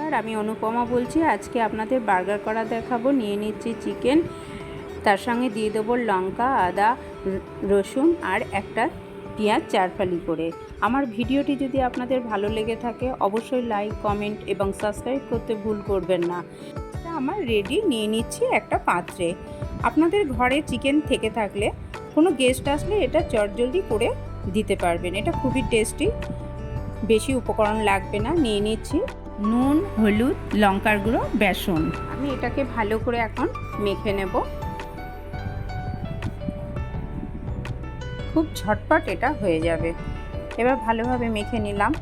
নমস্কার, আমি অনুপমা বলছি। আজকে আপনাদের বার্গার করা দেখাবো। নিয়ে নিচ্ছি চিকেন, তার সঙ্গে দিয়ে দেবো লঙ্কা, আদা, রসুন আর একটা পেঁয়াজ 4 ফালি করে। আমার ভিডিওটি যদি আপনাদের ভালো লেগে থাকে অবশ্যই লাইক, কমেন্ট এবং সাবস্ক্রাইব করতে ভুল করবেন না। এটা আমার রেডি। নিয়ে নিচ্ছি একটা পাত্রে। আপনাদের ঘরে চিকেন থেকে থাকলে কোনো গেস্ট আসলে এটা চটজলদি করে দিতে পারবেন। এটা খুবই টেস্টি, বেশি উপকরণ লাগবে না। নিয়ে নিচ্ছি নুন, হলুদ, লঙ্কার গুঁড়ো, বেসন। আমি এটাকে ভালো করে এখন মেখে নেব। খুব ঝটপট এটা হয়ে যাবে। এবার ভালোভাবে মেখে নিলাম।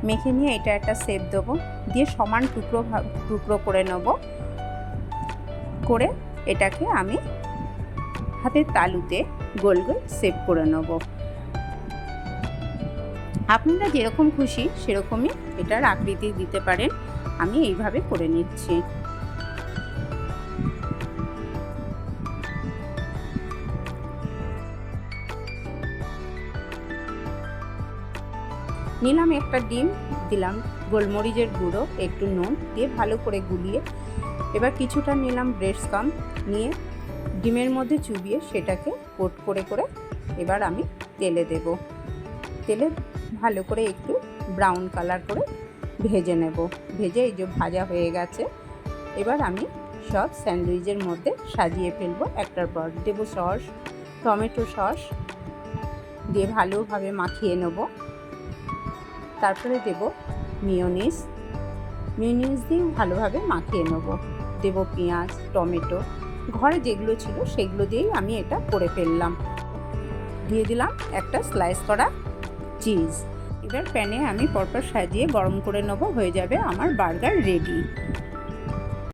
মেখে নিয়ে এটা একটা শেপ দেবো, দিয়ে সমান টুকরো টুকরো করে নেব। করে এটাকে আমি হাতের তালুতে গোল গোল শেপ করে নেব। আপনারা যেরকম খুশি সেরকমই এটার আকৃতি দিতে পারেন। আমি এইভাবে করে নিচ্ছি। নিলাম একটা ডিম, দিলাম গোলমরিচের গুঁড়ো, একটু নুন দিয়ে ভালো করে গুলিয়ে এবার কিছুটা নিলাম ব্রেডক্রাম্ব, নিয়ে ডিমের মধ্যে চুবিয়ে সেটাকে কোট করে করে এবার আমি তেলে দেব। তেলে ভালো করে একটু ব্রাউন কালার করে ভেজে নেব। ভেজে এই যে ভাজা হয়ে গেছে। এবার আমি সব স্যান্ডউইচের মধ্যে সাজিয়ে ফেলবো। একটার পর দেব সস, টমেটো সস দিয়ে ভালোভাবে মাখিয়ে নেব। তারপরে দেব মিয়োনিজ দিয়ে ভালোভাবে মাখিয়ে নেব। দেব পেঁয়াজ, টমেটো, ঘরে যেগুলো ছিল সেগুলো দিয়েই আমি এটা করে ফেললাম। দিয়ে দিলাম একটা স্লাইস করা চিজ। এবার প্যানে আমি পরপর সাজিয়ে গরম করে নেব। হয়ে যাবে আমার বার্গার রেডি।